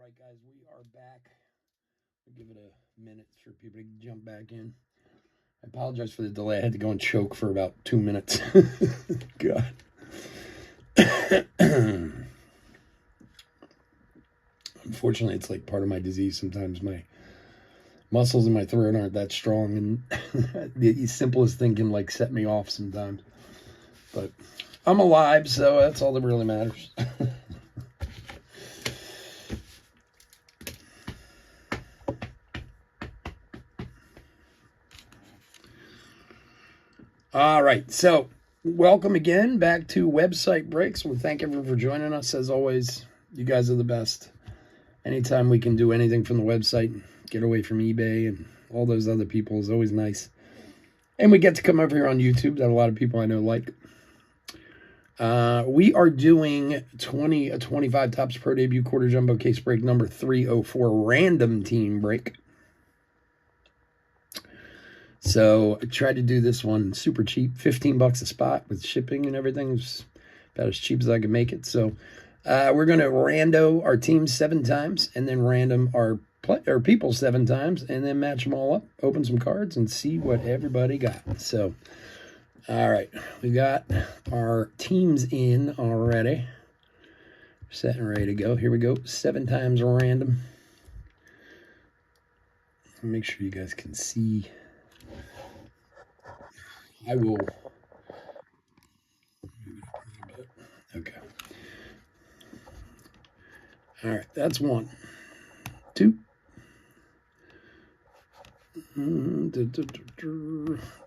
right, guys, we are back. We'll give it a minute for people to jump back in. I apologize for the delay. I had to go and choke for about 2 minutes. God. Unfortunately, it's like part of my disease. Sometimes my muscles in my throat aren't that strong, and the simplest thing can like set me off sometimes. But I'm alive, so that's all that really matters. All right, so welcome again back to Website Breaks. We thank everyone for joining us. As always, you guys are the best. Anytime we can do anything from the website, get away from eBay and all those other people is always nice. And we get to come over here on YouTube that a lot of people I know like. We are doing 25 Topps Pro Debut Quarter Jumbo Case Break number 304 random team break. So I tried to do this one super cheap, 15 bucks a spot with shipping and everything. It's about as cheap as I could make it. So we're going to rando our teams 7 times and then random our people 7 times and then match them all up, open some cards and see what everybody got. So, all right, we got our teams in already. Set and ready to go. Here we go. 7 times random. Make sure you guys can see. I will. Okay. All right, that's 1. 2.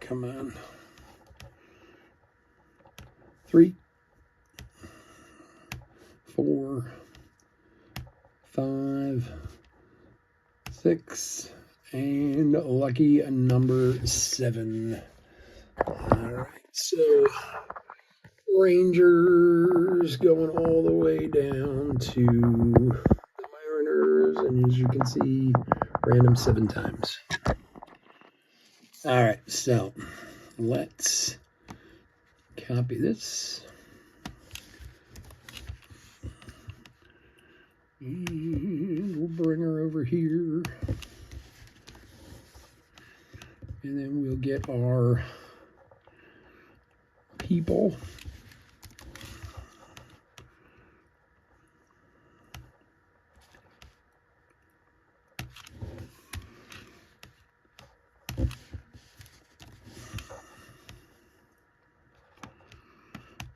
Come on. 3. 4. 5. 6. And lucky number 7. All right, so Rangers going all the way down to the Mariners, and as you can see, random 7 times. All right, so let's copy this. And we'll bring her over here. And then we'll get our people.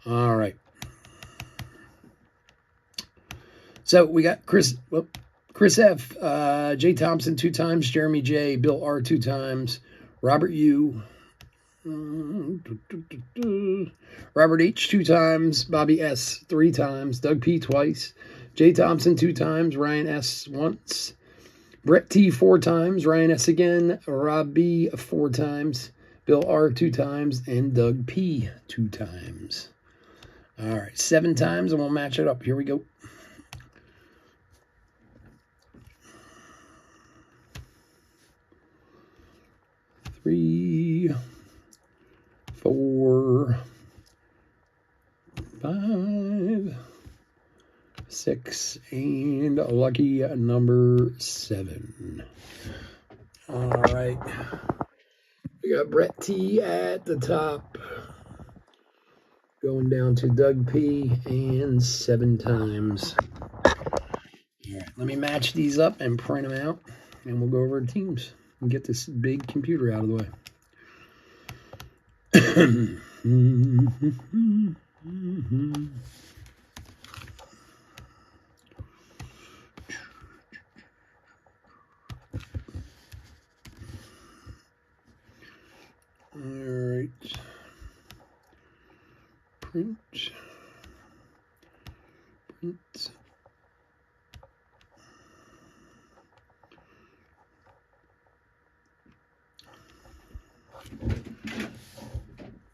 All right. So we got Chris F, Jay Thompson 2 times, Jeremy J, Bill R 2 times, Robert U, Robert H 2 times, Bobby S 3 times, Doug P twice, Jay Thompson 2 times, Ryan S once, Brett T 4 times, Ryan S again, Rob B 4 times, Bill R 2 times, and Doug P 2 times. All right, 7 times, and we'll match it up. Here we go. Three, 4, 5, 6, and lucky number 7. All right. We got Brett T at the top. Going down to Doug P and 7 times. All right, let me match these up and print them out, and we'll go over the teams and get this big computer out of the way. All right. Print.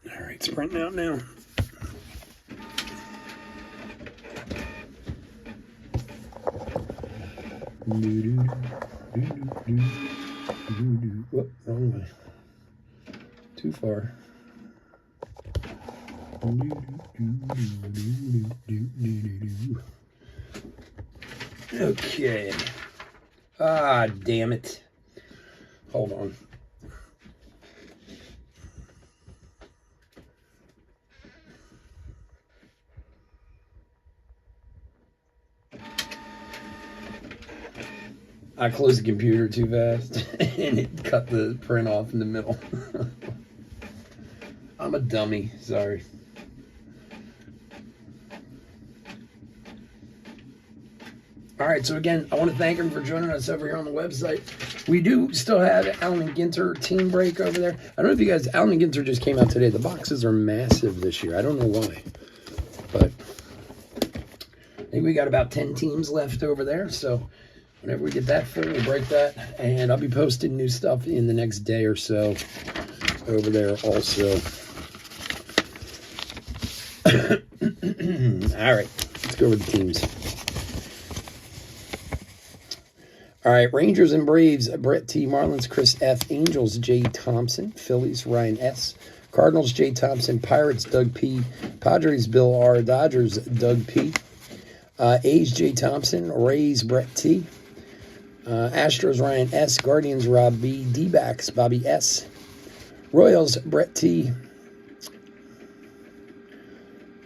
All right, it's printing out now. Whoop, wrong way. Too far. Okay. Ah, damn it. Hold on. I closed the computer too fast and it cut the print off in the middle. I'm a dummy, sorry. All right, so again, I want to thank him for joining us over here on the website. We do still have Allen and Ginter team break over there. I don't know if you guys, Allen and Ginter just came out today. The boxes are massive this year. I don't know why, but I think we got about 10 teams left over there. So whenever we get that full, we'll break that. And I'll be posting new stuff in the next day or so over there also. All right, let's go over the teams. All right, Rangers and Braves, Brett T. Marlins, Chris F. Angels, J. Thompson. Phillies, Ryan S. Cardinals, J. Thompson. Pirates, Doug P. Padres, Bill R. Dodgers, Doug P. A's, J. Thompson. Rays, Brett T. Astros, Ryan S. Guardians, Rob B. D-backs, Bobby S. Royals, Brett T.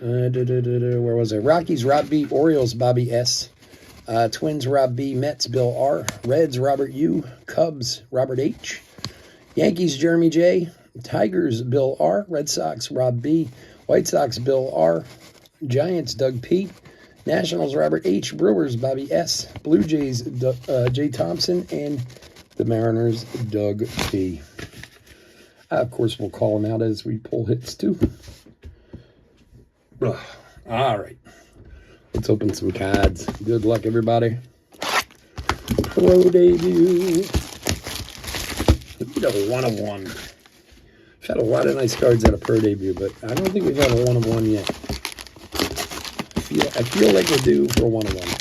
Where was I? Rockies, Rob B. Orioles, Bobby S. Twins, Rob B. Mets, Bill R. Reds, Robert U. Cubs, Robert H. Yankees, Jeremy J. Tigers, Bill R. Red Sox, Rob B. White Sox, Bill R. Giants, Doug P. Nationals, Robert H. Brewers, Bobby S. Blue Jays, J. Thompson. And the Mariners, Doug P. Of course, we'll call them out as we pull hits, too. All right. Let's open some cards. Good luck, everybody. Pro debut. We have a 1-of-1. We've had a lot of nice cards at a pro debut, but I don't think we've had a 1-of-1 yet. I feel like we're due for a 1-of-1.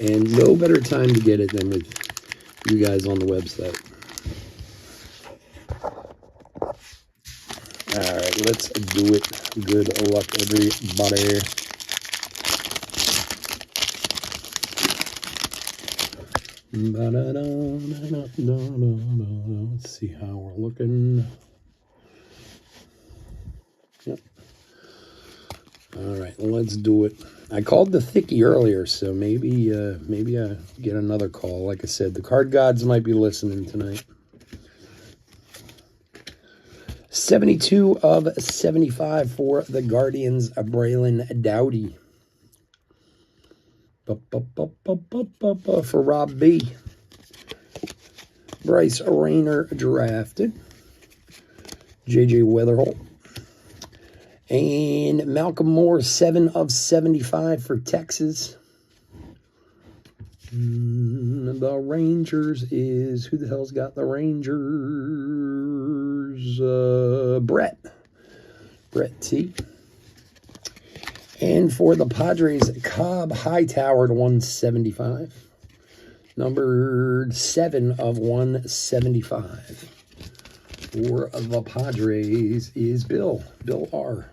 And no better time to get it than with you guys on the website. All right, let's do it. Good luck, everybody. Let's see how we're looking. Yep. All right, let's do it. I called the thickie earlier, so maybe I get another call. Like I said, the card gods might be listening tonight. 72 of 75 for the Guardians, Braylon Dowdy. For Rob B. Bryce Rayner drafted. J.J. Weatherholt. And Malcolm Moore, 7 of 75 for Texas. The Rangers is, who the hell's got the Rangers? Brett T. And for the Padres, Cobb Hightower to 175. Numbered 7 of 175. For the Padres is Bill R.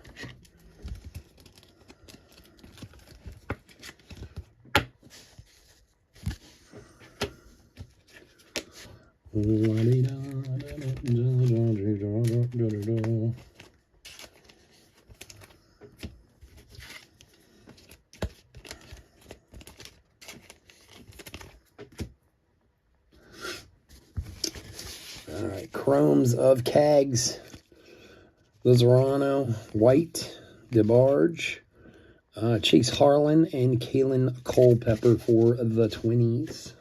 All right, Chromes of Cags, Lizarano, White, DeBarge, Chase Harlan, and Kalen Culpepper for the Twinnies.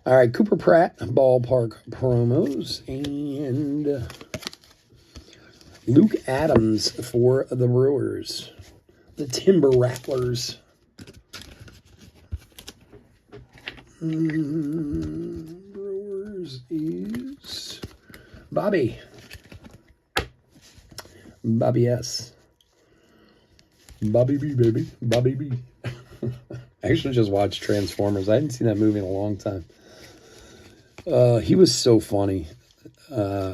All right, Cooper Pratt, ballpark promos, and Luke Adams for the Brewers, the Timber Rattlers. Bobby. Bobby S. Bobby B, baby. Bobby B. I actually just watched Transformers. I hadn't seen that movie in a long time. He was so funny.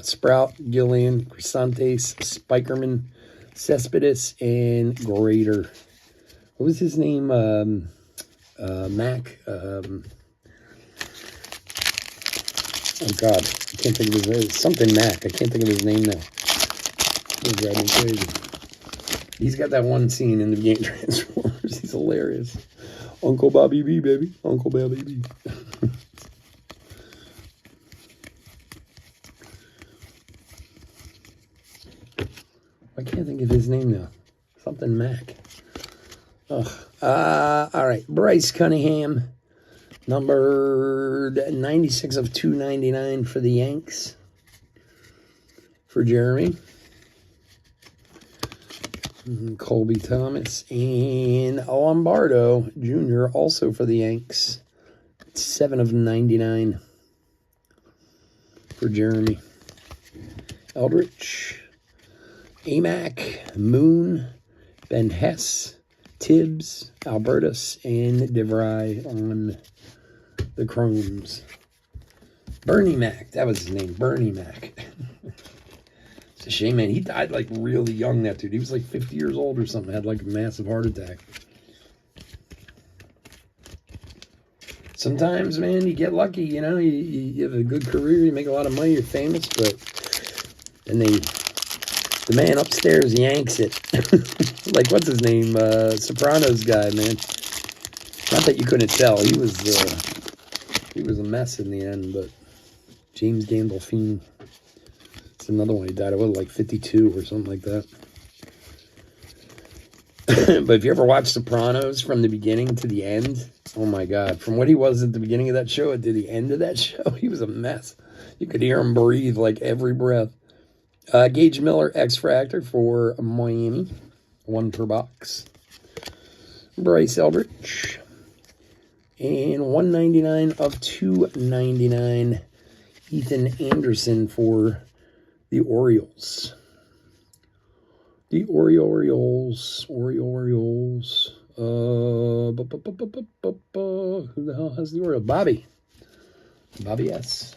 Sprout, Gillian, Chrysanthus, Spikerman, Cespedes, and Grader. What was his name? Mac. Oh, God. I can't think of his name. Something Mac. I can't think of his name now. It'll drive me crazy. He's got that one scene in the game Transformers. He's hilarious. Uncle Bobby B, baby. Uncle Bobby B. I can't think of his name now. Something Mac. Ugh. All right. Bryce Cunningham. Numbered 96 of 299 for the Yanks. For Jeremy. Colby Thomas. And Lombardo Jr. also for the Yanks. 7 of 99 for Jeremy. Eldritch. Amac. Moon. Ben Hess. Tibbs. Albertus. And DeVry on the Chromes. Bernie Mac. That was his name. Bernie Mac. It's a shame, man. He died like really young, that dude. He was like 50 years old or something. Had like a massive heart attack. Sometimes, man, you get lucky, you know. You have a good career. You make a lot of money. You're famous. But then the man upstairs yanks it. Like, what's his name? Sopranos guy, man. Not that you couldn't tell. He was a mess in the end, but James Gandolfini. It's another one. He died at, what, like 52 or something like that. But if you ever watch Sopranos from the beginning to the end, oh my God. From what he was at the beginning of that show to the end of that show, he was a mess. You could hear him breathe like every breath. Gage Miller, X-Fractor for Miami. 1 per box. Bryce Eldritch. And 199 of 299. Ethan Anderson for the Orioles. The Orioles. Who the hell has the Orioles? Bobby. Bobby S.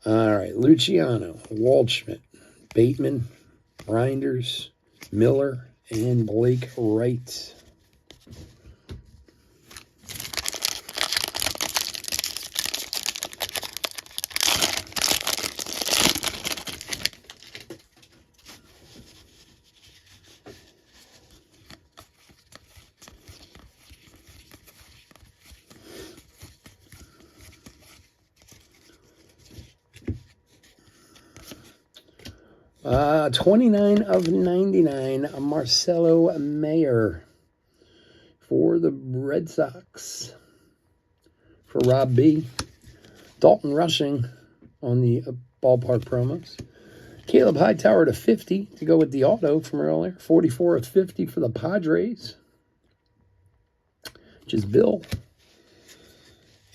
All right, Luciano, Waldschmidt, Bateman, Reinders, Miller, and Blake Wright. Uh, 29 of 99, Marcelo Mayer for the Red Sox. For Rob B. Dalton Rushing on the ballpark promos. Caleb Hightower to 50 to go with the auto from earlier. 44 of 50 for the Padres, which is Bill.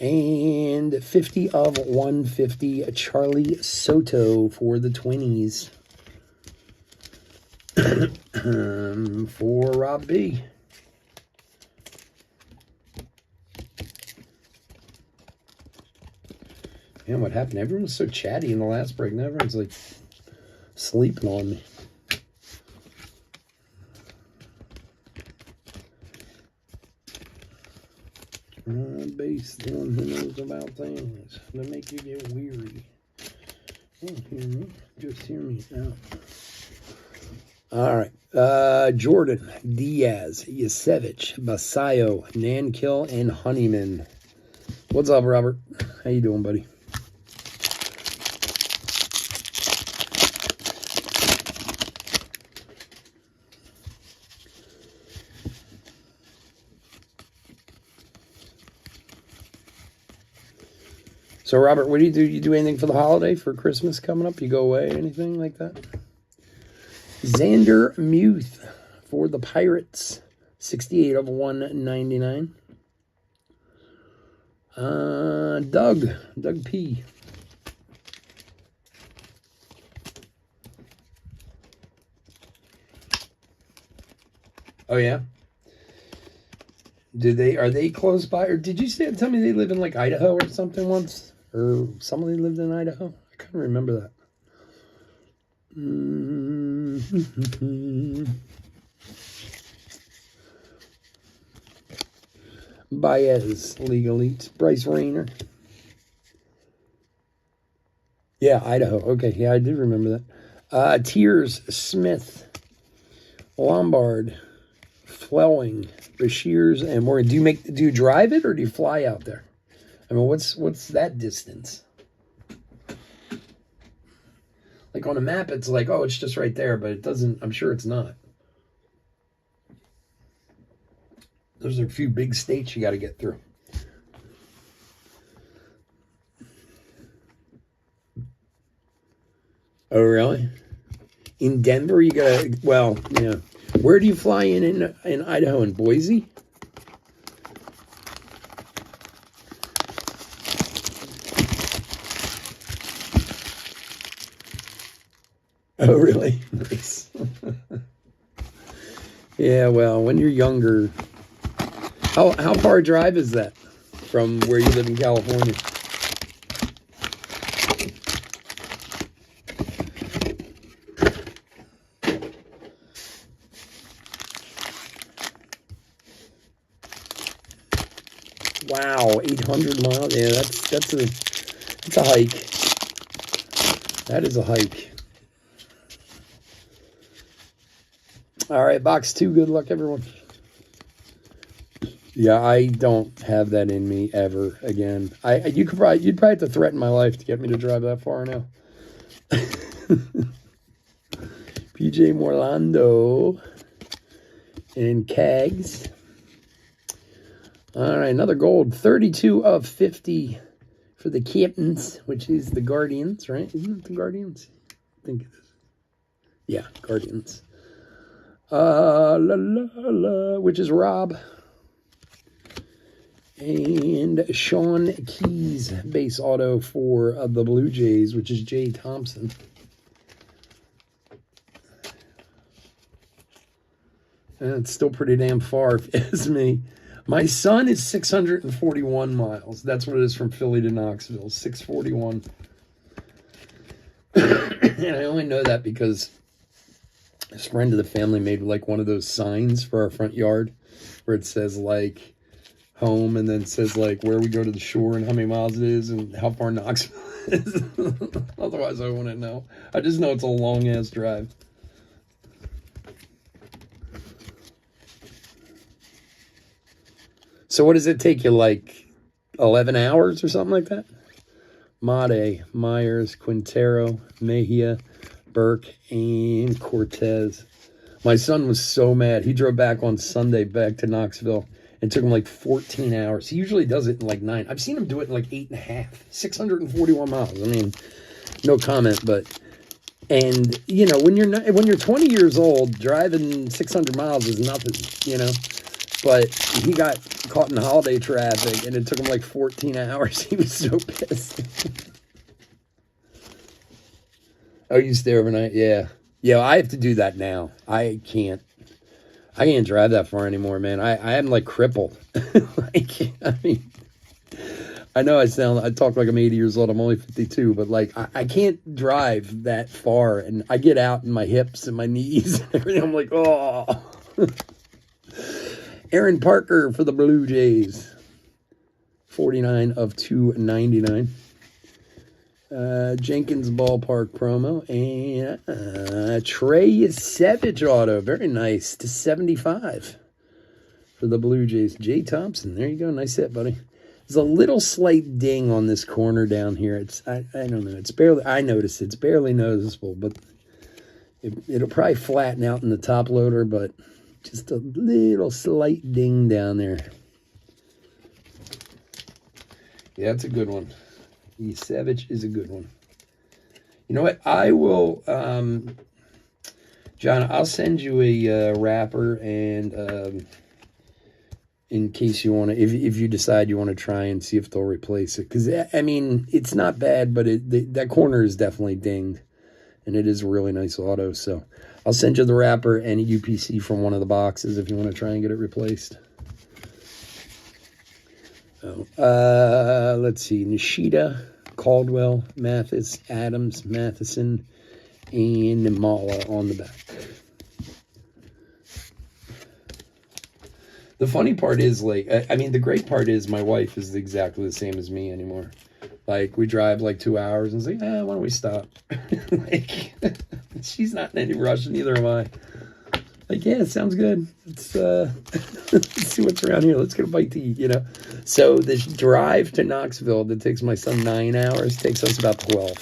And 50 of 150, Charlie Soto for the Twinnies. For Rob B. Man, what happened? Everyone was so chatty in the last break. Now everyone's like sleeping on me. Base, the one who knows about things that make you get weary. Don't hear me. Just hear me now. All right. Jordan, Diaz, Yasevich, Basayo, Nankill, and Honeyman. What's up, Robert? How you doing, buddy? So, Robert, what do? You do anything for the holiday, for Christmas coming up? You go away, anything like that? Xander Muth for the Pirates. 68 of 199. Doug P. Oh, yeah? Are they close by? Or did you tell me they live in like Idaho or something once? Or somebody lived in Idaho? I couldn't remember that. Baez, League Elite. Bryce Rayner. Yeah, Idaho. Okay, yeah, I did remember that. Tiers, Smith, Lombard, Flowing, Bashirs, and Morgan. Do you drive it or do you fly out there? I mean, what's that distance? Like on a map, it's like, oh, it's just right there, but it doesn't. I'm sure it's not. Those are a few big states you got to get through. Oh, really? In Denver, you gotta. Well, yeah. Where do you fly in Idaho? In Boise? Oh, really? Nice. Yeah, well, when you're younger, how far a drive is that from where you live in California? Wow, 800 miles. Yeah, that's a hike. That is a hike. All right, box 2. Good luck, everyone. Yeah, I don't have that in me ever again. You'd probably have to threaten my life to get me to drive that far now. PJ Morlando and Cags. All right, another gold. 32 of 50 for the Captains, which is the Guardians, right? Isn't it the Guardians? I think it is. Yeah, Guardians. Which is Rob. And Sean Keys, base auto for the Blue Jays, which is Jay Thompson. And it's still pretty damn far if it's me. My son is 641 miles. That's what it is from Philly to Knoxville, 641. And I only know that because a friend of the family made like one of those signs for our front yard where it says like home and then it says like where we go to the shore and how many miles it is and how far Knoxville is. Otherwise I wouldn't know. I just know it's a long ass drive. So what does it take you, like 11 hours or something like that? Made, Myers, Quintero, Mejia, Burke, and Cortez. My son was so mad. He drove back on Sunday back to Knoxville. It took him like 14 hours. He usually does it in like 9. I've seen him do it in like 8.5. 641 miles. I mean, no comment, but... And, you know, when you're 20 years old, driving 600 miles is nothing, you know? But he got caught in holiday traffic, and it took him like 14 hours. He was so pissed. Oh, you stay overnight? Yeah. Yeah, I have to do that now. I can't drive that far anymore, man. I am like crippled. I mean, I know I talk like I'm 80 years old. I'm only 52, but like I can't drive that far, and I get out in my hips and my knees and everything. I'm like, oh. Aaron Parker for the Blue Jays. 49 of 299. Jenkins ballpark promo. And Trey Savage auto. Very nice. To 75 for the Blue Jays. Jay Thompson. There you go. Nice hit, buddy. There's a little slight ding on this corner down here. It's I don't know. It's barely, I noticed it's barely noticeable, but it'll probably flatten out in the top loader, but just a little slight ding down there. Yeah, that's a good one. The Savage is a good one. You know what? I will, John, I'll send you a wrapper, and in case you want to, if you decide you want to try and see if they'll replace it. Because, I mean, it's not bad, but that corner is definitely dinged. And it is a really nice auto. So I'll send you the wrapper and a UPC from one of the boxes if you want to try and get it replaced. Let's see. Nishida, Caldwell, Mathis, Adams, Matheson, and Mala on the back. The funny part is, like, I mean, the great part is my wife is exactly the same as me anymore. Like, we drive like 2 hours and it's like, why don't we stop? Like, she's not in any rush, neither am I. Like, yeah, it sounds good. Let's, let's see what's around here. Let's get a bite to eat, you know? So this drive to Knoxville that takes my son 9 hours takes us about 12.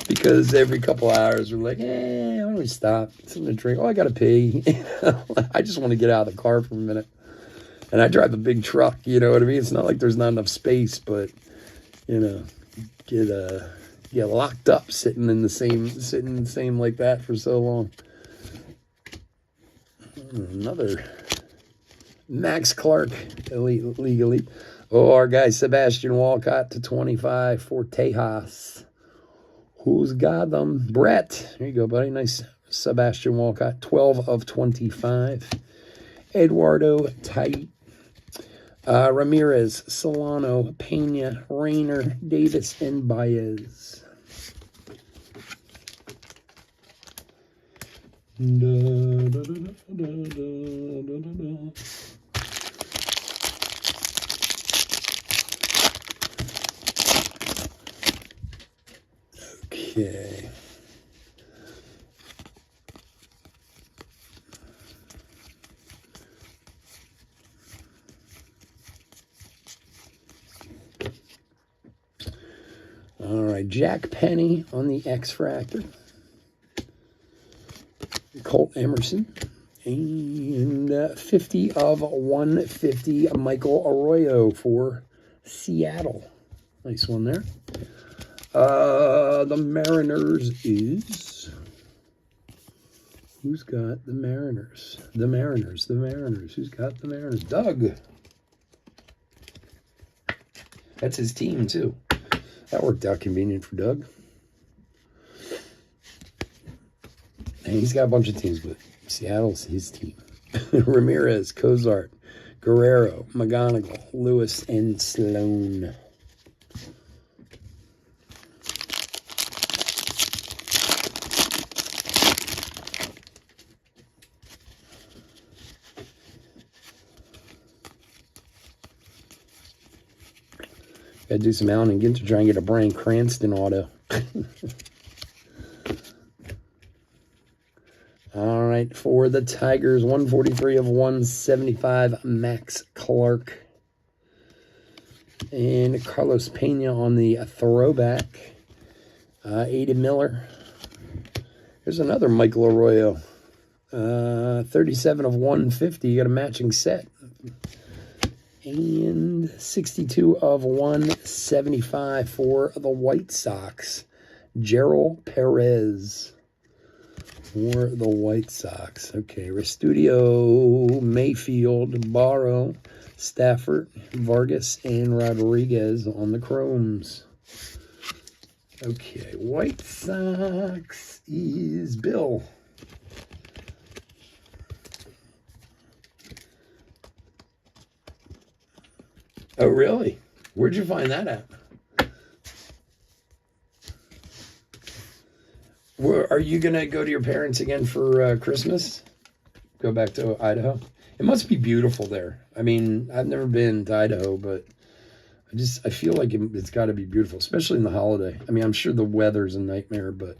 Because every couple hours we're like, why don't we stop? Something to drink. Oh, I got to pee. You know? I just want to get out of the car for a minute. And I drive a big truck, you know what I mean? It's not like there's not enough space, but, you know, get locked up sitting in the same like that for so long. Another Max Clark, League Elite. Oh, our guy Sebastian Walcott to 25 for Tejas. Who's got them? Brett. There you go, buddy. Nice Sebastian Walcott. 12 of 25. Eduardo Tait. Ramirez, Solano, Pena, Rayner, Davis, and Baez. Okay. All right, Jack Penny on the X-Fractor. Colt Emerson. And 50 of 150, Michael Arroyo for Seattle. Nice one there. The Mariners is... Who's got the Mariners? The Mariners. Who's got the Mariners? Doug. That's his team, too. That worked out convenient for Doug. And he's got a bunch of teams, but Seattle's his team. Ramirez, Cozart, Guerrero, McGonigal, Lewis, and Sloan. Got to do some Allen and Ginter to try and get a Brian Cranston auto. All right, for the Tigers, 143 of 175, Max Clark. And Carlos Pena on the throwback. Aiden Miller. Here's another Michael Arroyo. 37 of 150. You got a matching set. And 62 of 175 for the White Sox. Gerald Perez for the White Sox. Okay, Restudio, Mayfield, Barrow, Stafford, Vargas, and Rodriguez on the Chromes. Okay, White Sox is Bill. Oh, really? Where'd you find that at? Are you going to go to your parents again for Christmas? Go back to Idaho? It must be beautiful there. I mean, I've never been to Idaho, but I feel like it's got to be beautiful, especially in the holiday. I mean, I'm sure the weather's a nightmare, but...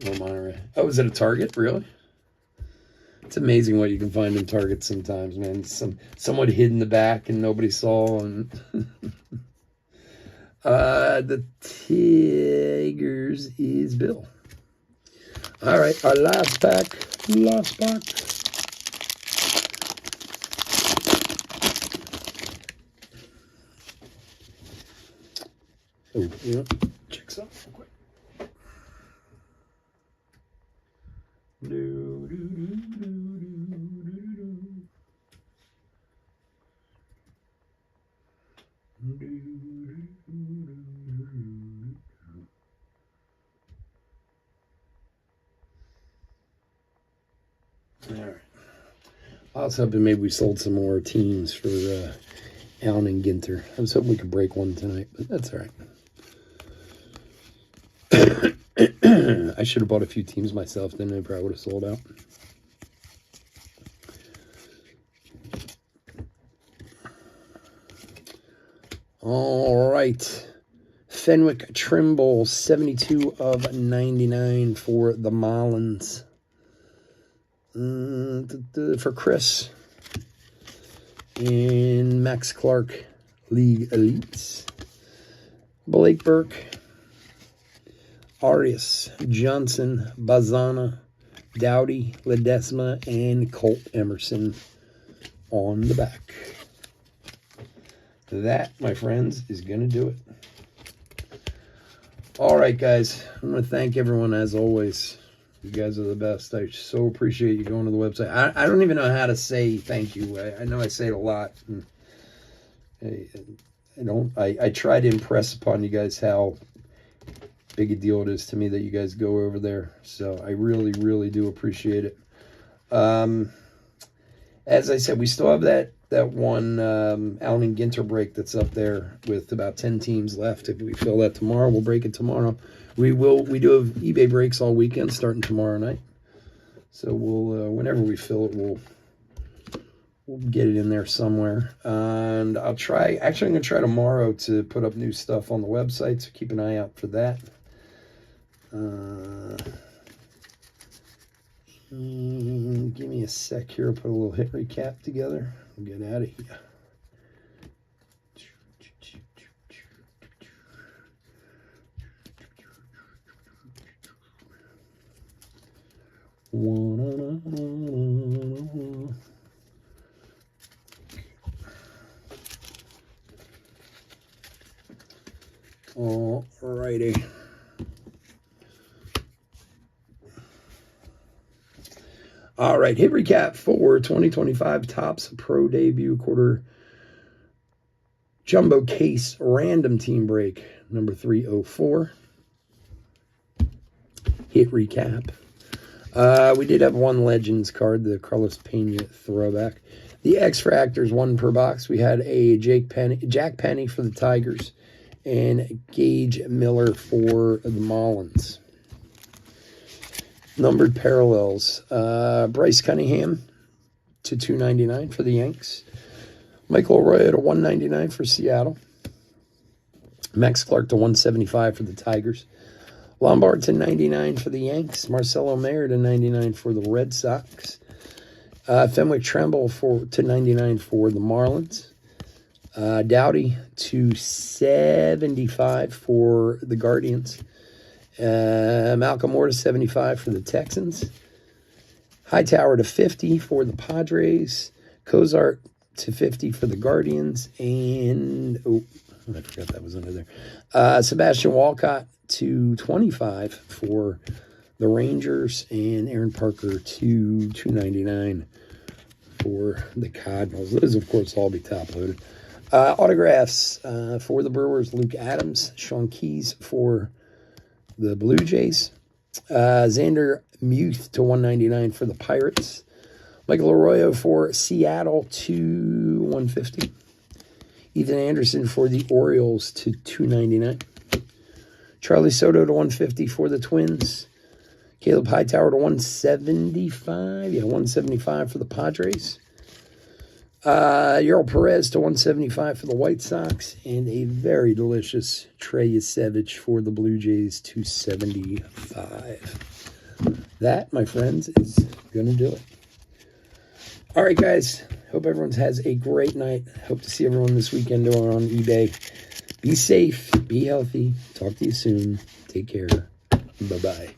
Oh, Monterey. Oh, is it a Target? Really? It's amazing what you can find in Target sometimes, man. Somewhat hid in the back and nobody saw. And the Tigers is Bill. All right, our last pack. Oh, yeah. Check something real quick. All right. I was hoping maybe we sold some more teams for Allen and Ginter. I was hoping we could break one tonight, but that's all right. I should have bought a few teams myself, then they probably would have sold out. All right. Fenwick Trimble, 72 of 99 for the Marlins. For Chris. And Max Clark, League Elites. Blake Burke. Arias, Johnson, Bazana, Dowdy, Ledesma, and Colt Emerson on the back. That, my friends, is going to do it. All right, guys. I'm going to thank everyone as always. You guys are the best. I so appreciate you going to the website. I don't even know how to say thank you. I know I say it a lot. I try to impress upon you guys how big a deal it is to me that you guys go over there. So I really, really do appreciate it. As I said, we still have that one Allen and Ginter break that's up there with about 10 teams left. If we fill that tomorrow, we'll break it tomorrow. We do have eBay breaks all weekend starting tomorrow night. So we'll whenever we fill it, we'll get it in there somewhere. And I'm going to try tomorrow to put up new stuff on the website, so keep an eye out for that. Give me a sec here. I'll put a little hit recap together. We'll get out of here. All righty. All right, hit recap for 2025 Topps Pro Debut Quarter Jumbo Case Random Team Break, number 304. Hit recap. We did have one Legends card, the Carlos Pena throwback. The X Fractors, 1 per box. We had a Jack Penny for the Tigers and Gage Miller for the Marlins. Numbered parallels. Bryce Cunningham to 299 for the Yanks. Michael Arroyo to 199 for Seattle. Max Clark to 175 for the Tigers. Lombard to 99 for the Yanks. Marcelo Mayer to 99 for the Red Sox. Fenwick Trimble to 99 for the Marlins. Dowdy to 75 for the Guardians. Malcolm Moore to 75 for the Texans. Hightower to 50 for the Padres. Cozart to 50 for the Guardians. And, I forgot that was under there. Sebastian Walcott to 25 for the Rangers. And Aaron Parker to 299 for the Cardinals. Those, of course, all be top-loaded. Autographs for the Brewers, Luke Adams. Sean Keys for the Blue Jays. Xander Muth to 199 for the Pirates. Michael Arroyo for Seattle to 150. Ethan Anderson for the Orioles to 299. Charlie Soto to 150 for the Twins. Caleb Hightower to 175. 175 for the Padres. Yerl Perez to 175 for the White Sox, and a very delicious Trey Yasevich for the Blue Jays to 75. That, my friends, is going to do it. All right, guys. Hope everyone has a great night. Hope to see everyone this weekend on eBay. Be safe. Be healthy. Talk to you soon. Take care. Bye-bye.